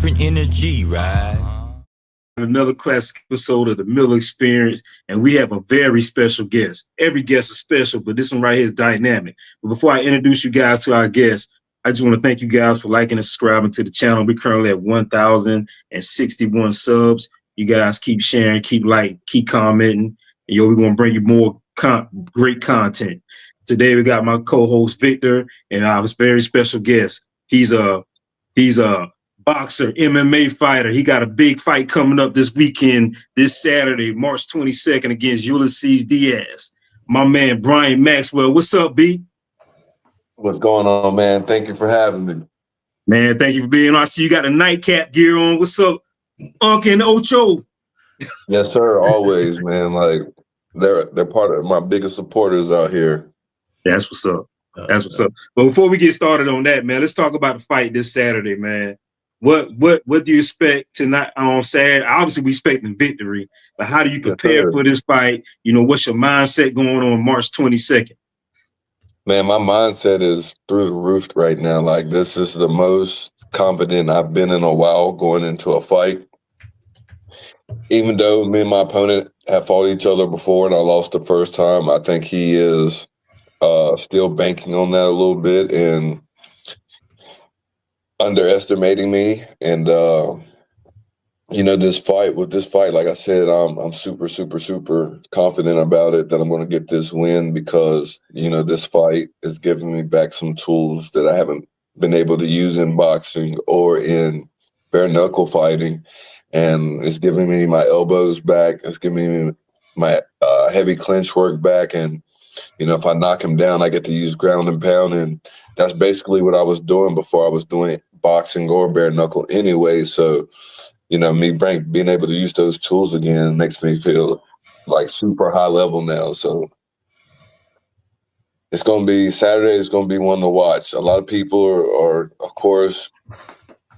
different energy, right? Another classic episode of the Miller Experience, and we have a very special guest. Every guest is special, but this one right here is dynamic. But before I introduce you guys to our guest, I just want to thank you guys for liking and subscribing to the channel. We're currently at 1,061 subs. You guys keep sharing, keep liking, keep commenting. And we're going to bring you more great content. Today, we got my co-host, Victor, and our very special guest. He's a boxer, MMA fighter. He got a big fight coming up this weekend, this Saturday, March 22nd, against Ulysses Diaz. My man, Brian Maxwell. What's up, B? What's going on, man? Thank you for having me. Man, thank you for being on. I see you got a nightcap gear on. What's up, Unc and Ocho? Yes, sir. Always, man. Like they're part of my biggest supporters out here. That's what's up. That's what's up. But before we get started on that, man, let's talk about the fight this Saturday, man. What do you expect tonight on Saturday? Obviously, we expecting victory, but how do you prepare for this fight? What's your mindset going on March 22nd? Man, my mindset is through the roof right now. Like, this is the most confident I've been in a while going into a fight. Even though me and my opponent have fought each other before and I lost the first time, I think he is still banking on that a little bit and underestimating me. And this fight, like I said, I'm super confident about it that I'm going to get this win because this fight is giving me back some tools that I haven't been able to use in boxing or in bare knuckle fighting, and it's giving me my elbows back. It's giving me my heavy clinch work back, and if I knock him down, I get to use ground and pound, and that's basically what I was doing before I was doing boxing or bare knuckle anyway. So, me being able to use those tools again makes me feel like super high level now. So it's going to be Saturday. It's going to be one to watch. A lot of people are, of course,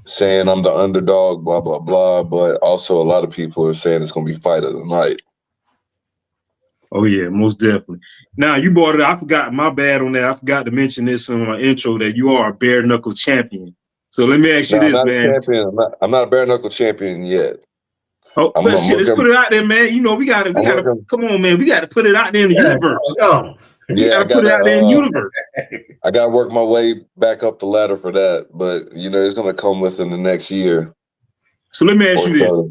saying I'm the underdog, blah, blah, blah. But also a lot of people are saying it's going to be fight of the night. Oh, yeah, most definitely. Now, you brought it up. I forgot, my bad on that. I forgot to mention this in my intro that you are a bare knuckle champion. So let me ask you this, man. I'm not a bare knuckle champion yet. Oh, let's put it out there, man. We gotta come on, man. We gotta put it out there in the universe. We gotta put it out there in the universe. I gotta work my way back up the ladder for that, but it's gonna come within the next year. So let me ask you this: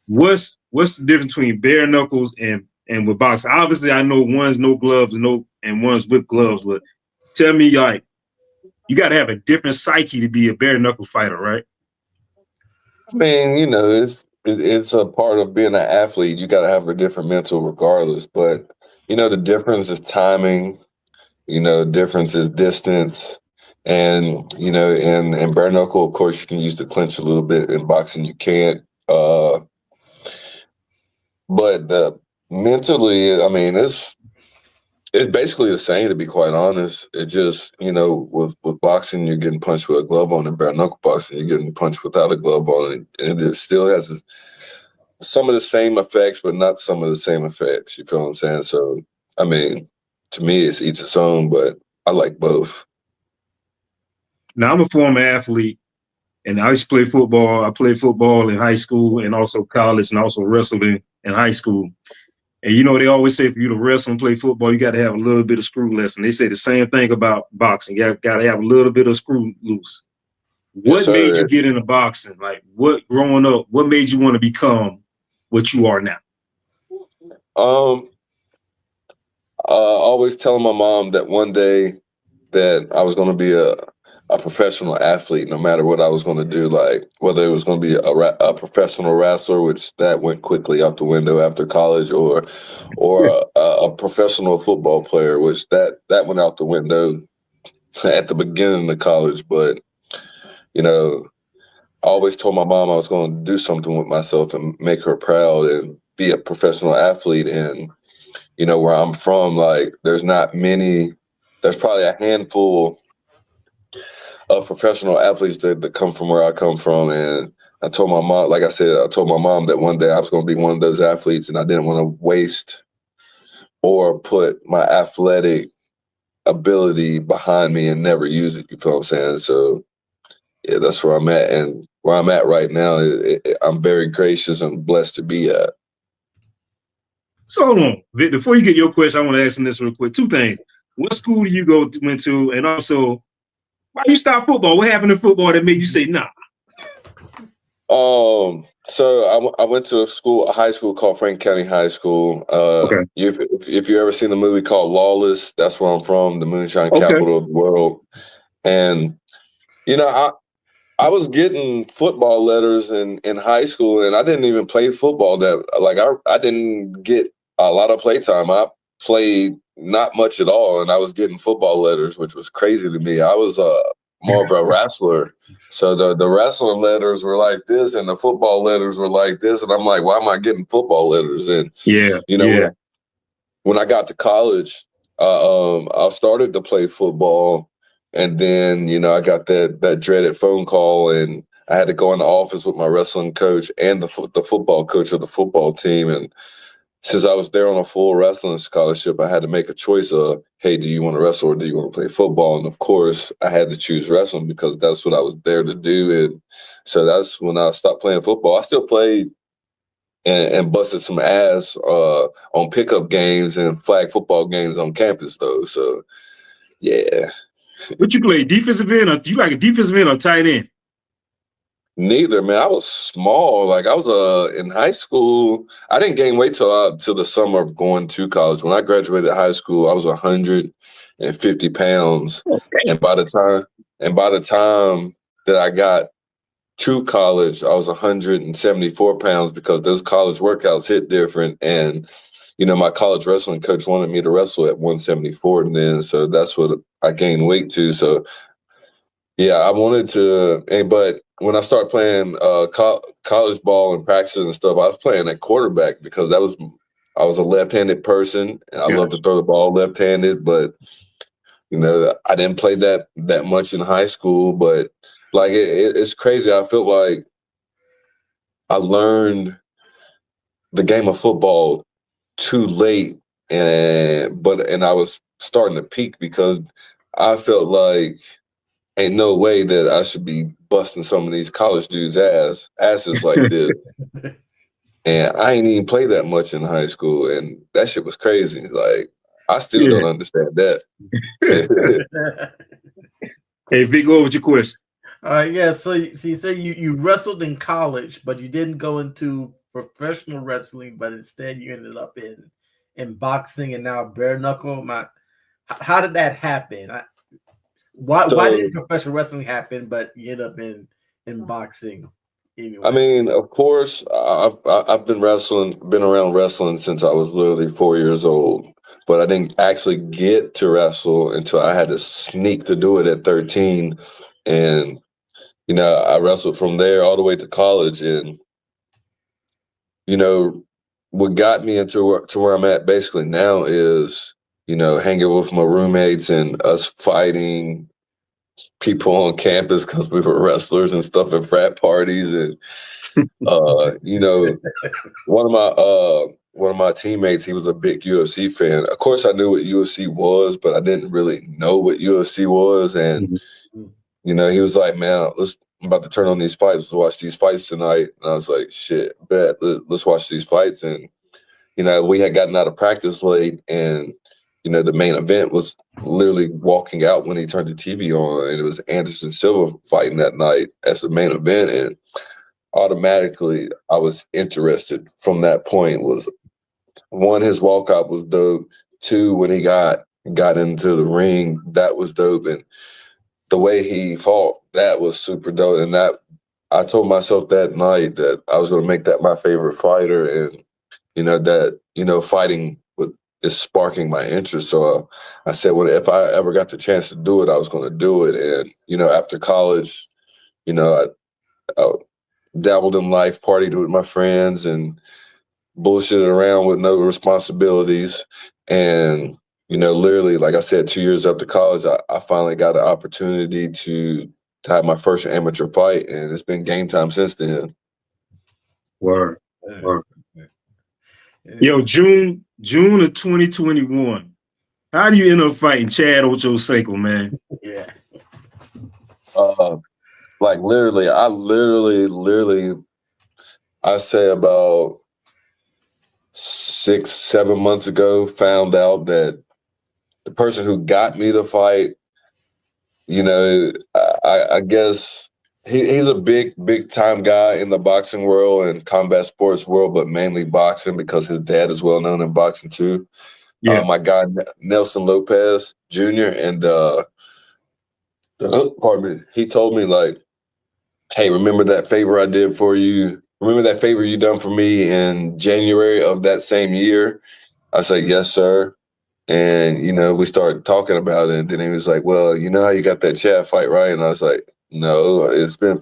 what's the difference between bare knuckles and with boxing? Obviously, I know one's no gloves and one's with gloves, but tell me, like, you got to have a different psyche to be a bare knuckle fighter, right? I mean, it's a part of being an athlete. You got to have a different mental regardless. But, the difference is timing. The difference is distance. And, in bare knuckle, of course, you can use the clinch a little bit. In boxing, you can't. But mentally, I mean, it's basically the same, to be quite honest. It just, with boxing, you're getting punched with a glove on, and bare knuckle boxing, you're getting punched without a glove on, and it still has some of the same effects, but not some of the same effects. You feel what I'm saying? So, I mean, to me, it's each its own, but I like both. Now, I'm a former athlete, and I used to play football. I played football in high school and also college, and also wrestled in high school. And they always say for you to wrestle and play football, you got to have a little bit of screw lesson. They say the same thing about boxing. You got to have a little bit of screw loose. What made you get into boxing? Like, growing up, what made you want to become what you are now? Always telling my mom that one day that I was going to be a professional athlete, no matter what I was going to do, like whether it was going to be a professional wrestler, which that went quickly out the window after college, or a professional football player, which that went out the window at the beginning of college. But, I always told my mom I was going to do something with myself and make her proud and be a professional athlete. And, where I'm from, like, there's probably a handful of professional athletes that come from where I come from. And I told my mom, like I said, I told my mom that one day I was going to be one of those athletes, and I didn't want to waste or put my athletic ability behind me and never use it. You feel what I'm saying? So yeah, that's where I'm at, and where I'm at right now, I'm very gracious and blessed to be at. So hold on, Vic, before you get your question, I want to ask him this real quick. Two things: what school do you went to, and also why you stop football? What happened in football that made you say nah? So I went to a high school called Franklin County High School. Okay. If you ever seen the movie called Lawless, that's where I'm from, the moonshine Okay. capital of the world. And you know, I was getting football letters in high school, and I didn't even play football. I didn't get a lot of play time. I played not much at all, and I was getting football letters, which was crazy to me. I was more of a wrestler. So the wrestling letters were like this, and the football letters were like this, and I'm like, why am I getting football letters? And when I got to college, I started to play football, and then I got that dreaded phone call, and I had to go in the office with my wrestling coach and the football coach of the football team. And since I was there on a full wrestling scholarship, I had to make a choice of, hey, do you want to wrestle or do you want to play football? And of course, I had to choose wrestling because that's what I was there to do. And so that's when I stopped playing football. I still played and busted some ass on pickup games and flag football games on campus, though. So, yeah. What you play, defensive end, or you like a defensive end or tight end? Neither, man. I was small. Like I was in high school. I didn't gain weight till the summer of going to college. When I graduated high school, I was 150 pounds. Okay. And by the time that I got to college, I was 174 pounds because those college workouts hit different. And my college wrestling coach wanted me to wrestle at 174, and then so that's what I gained weight to. So yeah, I wanted to, but when I started playing college ball and practicing and stuff, I was playing at quarterback because I was a left-handed person, and I love to throw the ball left-handed. But I didn't play that much in high school. But like it's crazy. I feel like I learned the game of football too late, and I was starting to peak because I felt like ain't no way that I should be busting some of these college dudes' asses like this. And I ain't even play that much in high school, and that shit was crazy. Like I still don't understand that. Hey, Vic, what was your question? Yeah. So you say you wrestled in college, but you didn't go into professional wrestling, but instead you ended up in boxing and now bare knuckle. How did that happen? Why did professional wrestling happen, but you end up in boxing? Anyway. I mean, of course, I've been around wrestling since I was literally 4 years old, but I didn't actually get to wrestle until I had to sneak to do it at 13. And, I wrestled from there all the way to college. And, what got me to where I'm at basically now is, hanging with my roommates and us fighting people on campus because we were wrestlers and stuff at frat parties. And one of my teammates, he was a big UFC fan. Of course I knew what UFC was, but I didn't really know what UFC was. And he was like, man, I'm about to turn on these fights. Let's watch these fights tonight. And I was like, shit, bet, let's watch these fights. And we had gotten out of practice late, and the main event was literally walking out when he turned the TV on, and it was Anderson Silva fighting that night as the main event. And automatically I was interested from that point. Was one, his walkout was dope. Two, when he got into the ring, that was dope. And the way he fought, that was super dope. And that I told myself that night that I was going to make that my favorite fighter. And, fighting is sparking my interest. So I said, well, if I ever got the chance to do it, I was going to do it. And, after college, I dabbled in life, partied with my friends, and bullshitted around with no responsibilities. And, literally, like I said, 2 years after college, I finally got an opportunity to have my first amateur fight, and it's been game time since then. Word. Yo, June of 2021. How do you end up fighting Chad Ocho Cinco, man? Yeah. Like literally, I say about 6-7 months ago, found out that the person who got me the fight, I guess he's a big time guy in the boxing world and combat sports world, but mainly boxing because his dad is well known in boxing too. Yeah. My guy Nelson Lopez Jr. and pardon me, he told me like, "Hey, remember that favor I did for you? Remember that favor you done for me in January of that same year?" I said, "Yes, sir." And, we started talking about it. And then he was like, "Well, you know how you got that Chad fight, right?" And I was like, "No, it's been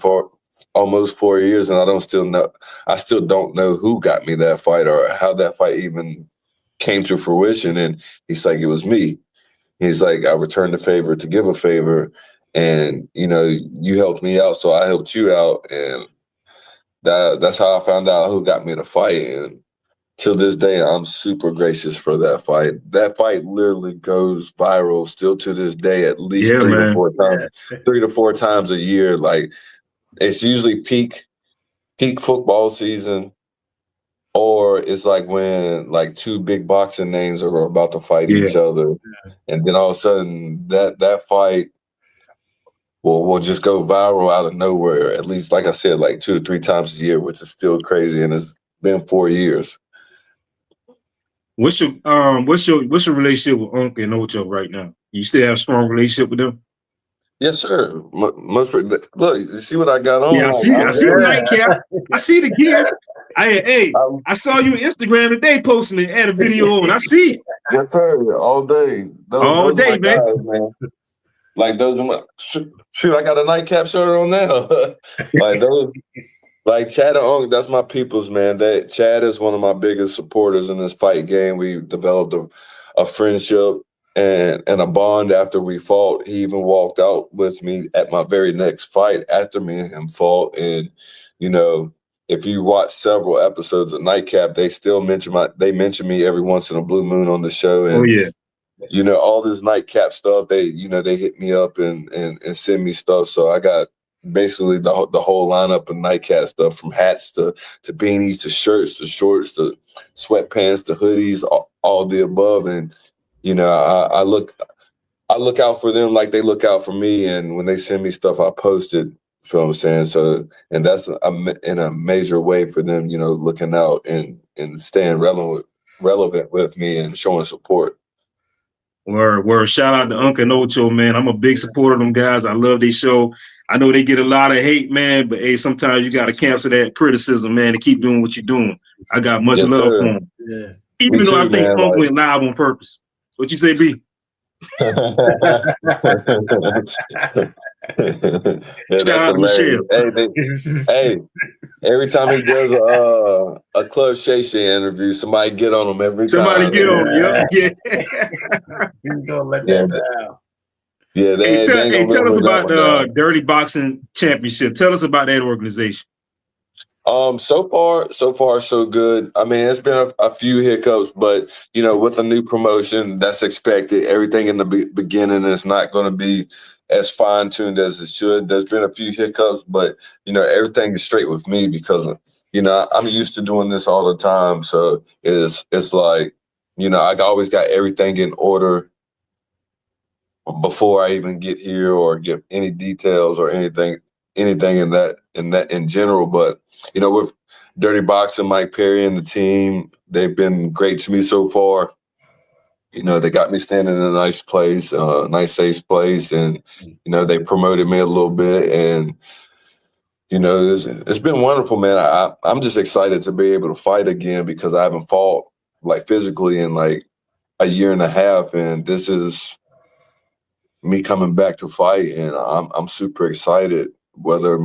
almost 4 years and I still don't know who got me that fight or how that fight even came to fruition." And he's like, "It was me." He's like, "I returned the favor to give a favor. And, you helped me out, so I helped you out." And that's how I found out who got me the fight. And till this day, I'm super gracious for that fight. That fight literally goes viral still to this day, at least Yeah, man. 3 to 4 times a year. Like, it's usually peak football season, or it's like when like two big boxing names are about to fight each other. And then all of a sudden that fight will just go viral out of nowhere. At least, like I said, like 2 or 3 times a year, which is still crazy. And it's been 4 years. What's your relationship with Unc and Ocho right now? You still have a strong relationship with them? Yes, sir. Look, you see what I got on? Yeah, I see the nightcap. I see the gear. I saw you on Instagram today posting it, had a video on. I see it. Yes, sir. All day. All day, man. Guys, man. Like those, shoot, I got a nightcap shirt on now. Like those, like Chad and Unc, that's my peoples, man. Chad is one of my biggest supporters in this fight game. We developed a friendship and a bond after we fought. He even walked out with me at my very next fight after me and him fought. And, if you watch several episodes of Nightcap, they still mention me every once in a blue moon on the show. And, all this Nightcap stuff, they hit me up and send me stuff. So I got basically the whole lineup of Nightcap stuff, from hats to beanies to shirts to shorts to sweatpants to hoodies, all the above. And I look out for them like they look out for me. And when they send me stuff, I post it. Feel what I'm saying? So, and that's in a major way for them, looking out and staying relevant with me and showing support. Word. Shout out to Unc and Ocho, man. I'm a big supporter of them guys. I love their show. I know they get a lot of hate, man, but hey, sometimes you got to cancel that criticism, man, and keep doing what you're doing. I got much love for them. Yeah. Even though I think Unc went live on purpose. What you say, B? Yeah, that's hilarious. Hey, every time he does a Club Shay Shay interview, somebody get on him every time. Somebody get on him, yeah. He's gonna let that down. Yeah, tell us about the Dirty Boxing Championship. Tell us about that organization. So far, so good. I mean, it's been a few hiccups, but with a new promotion, that's expected. Everything in the beginning is not going to be as fine tuned as it should. There's been a few hiccups, but everything is straight with me because I'm used to doing this all the time. So it's like I always got everything in order before I even get here or give any details or anything in general. But with Dirty Boxing, Mike Perry and the team, they've been great to me so far. They got me standing in a nice place, nice safe place, and they promoted me a little bit, and it's been wonderful, man. I'm just excited to be able to fight again because I haven't fought like physically in like a year and a half, and this is me coming back to fight, and I'm super excited. Whether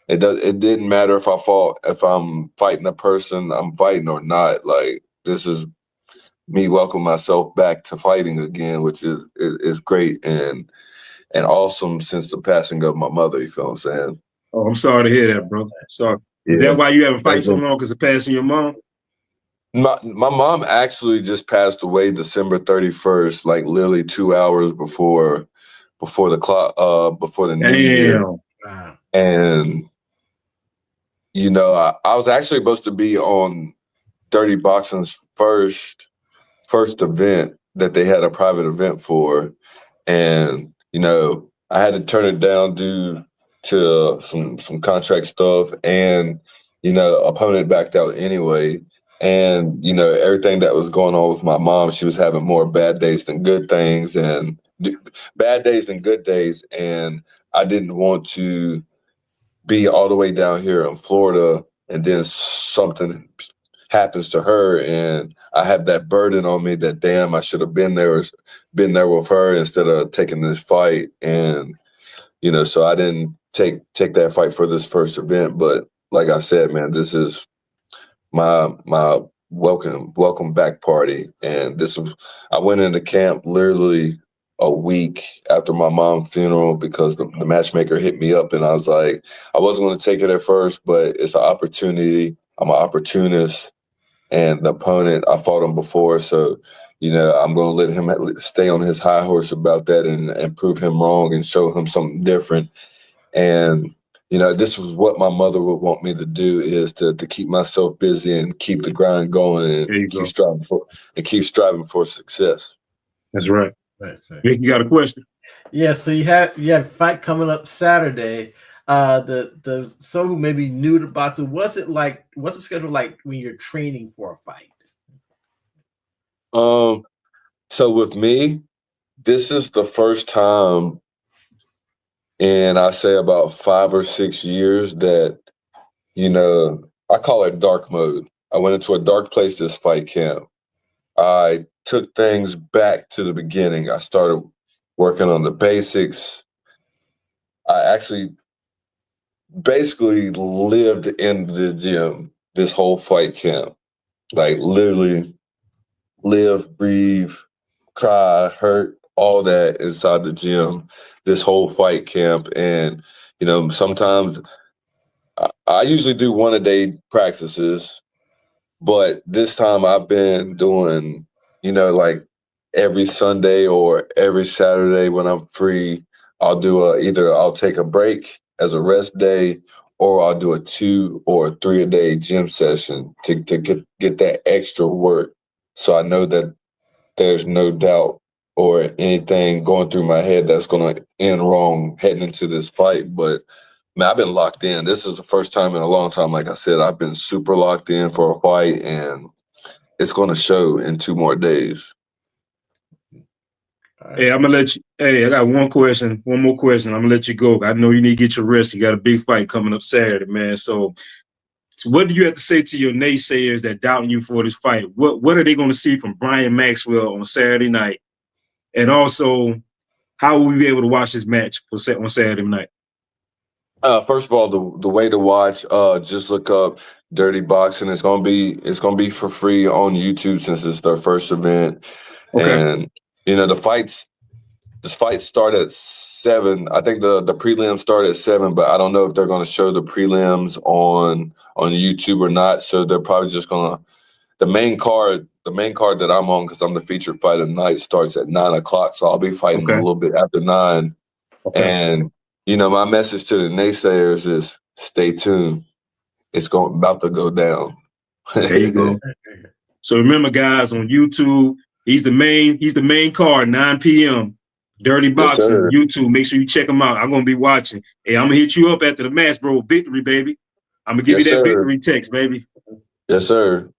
it didn't matter if I'm fighting a person I'm fighting or not. Like, this is me welcoming myself back to fighting again, which is great and awesome since the passing of my mother. You feel what I'm saying? Oh, I'm sorry to hear that, bro. Sorry. Yeah. Is that why you haven't fight so long, because of passing your mom? My mom actually just passed away December 31st, like literally 2 hours before the clock, before the new year. Wow. And you know, I was actually supposed to be on Dirty Boxing's first event that they had a private event for, and you know, I had to turn it down due to some contract stuff, and you know, opponent backed out anyway. And you know, everything that was going on with my mom, she was having more bad days than good things, and bad days than good days, and I didn't want to be all the way down here in Florida and then something happens to her and I have that burden on me that damn I should have been there with her instead of taking this fight. And you know, so I didn't take that fight for this first event. But like I said, man, this is my welcome back party. And I went into camp literally a week after my mom's funeral because the matchmaker hit me up and I was like, I wasn't going to take it at first, but it's an opportunity. I'm an opportunist, and the opponent, I fought him before, so you know I'm going to let him stay on his high horse about that and prove him wrong and show him something different. And you know, this was what my mother would want me to do, is to keep myself busy and keep the grind going and keep striving for success. That's right. Right. Vic, you got a question? Yeah, so you have a fight coming up Saturday. The someone who may be new to boxing, what's the schedule like when you're training for a fight? So with me, this is the first time in I say about 5 or 6 years that, you know, I call it dark mode. I went into a dark place this fight camp. I took things back to the beginning. I started working on the basics. I actually basically lived in the gym this whole fight camp. Like literally live, breathe, cry, hurt, all that inside the gym this whole fight camp. And, you know, sometimes I usually do 1-a-day practices, but this time I've been doing, you know, like every Sunday or every Saturday when I'm free, I'll do either I'll take a break as a rest day, or I'll do a 2 or 3-a-day gym session to get that extra work. So I know that there's no doubt or anything going through my head that's going to end wrong heading into this fight. But man, I've been locked in. This is the first time in a long time. Like I said, I've been super locked in for a fight, and it's going to show in 2 more days. Hey, I'm gonna let you. Hey, I got one more question. I'm gonna let you go. I know you need to get your rest. You got a big fight coming up Saturday, man. So what do you have to say to your naysayers that doubting you for this fight? What are they going to see from Brian Maxwell on Saturday night? And also, how will we be able to watch this match on Saturday night? First of all, the way to watch, just look up Dirty Boxing. It's gonna be for free on YouTube since it's their first event. Okay. And you know, this fight start at 7. I think the prelims start at 7, but I don't know if they're going to show the prelims on YouTube or not. So they're probably just going to the main card that I'm on, because I'm the featured fight of the night, starts at 9 o'clock. So I'll be fighting a little bit after 9. Okay. And you know, my message to the naysayers is stay tuned. It's about to go down. There you go. So remember, guys, on YouTube, he's the main card, 9 p.m. Dirty Boxing, yes, YouTube. Make sure you check him out. I'm gonna be watching. Hey, I'm gonna hit you up after the match, bro. Victory, baby. I'm gonna give you that victory text, baby. Yes, sir.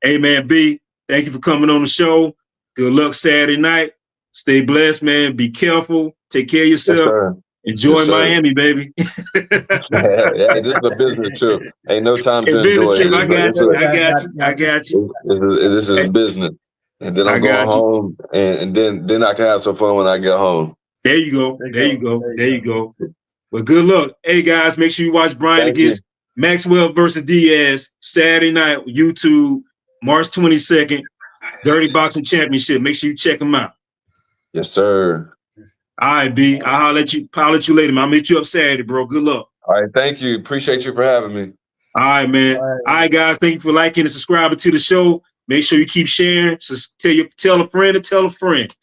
Hey, man, B, thank you for coming on the show. Good luck Saturday night. Stay blessed, man. Be careful. Take care of yourself. Yes, enjoy Miami, baby. yeah, this is a business trip. Ain't no time to enjoy it. I got you. This is business. And then I'm going home, and then I can have some fun when I get home. There you go. Well, good luck. Hey, guys, make sure you watch Brian against Maxwell versus Diaz Saturday night, YouTube, March 22nd, Dirty Boxing Championship. Make sure you check them out. Yes, sir. All right, B. I'll holler at you later, man. I'll meet you up Saturday, bro. Good luck. All right, thank you. Appreciate you for having me. All right, man. All right, guys. Thank you for liking and subscribing to the show. Make sure you keep sharing. So tell a friend to tell a friend.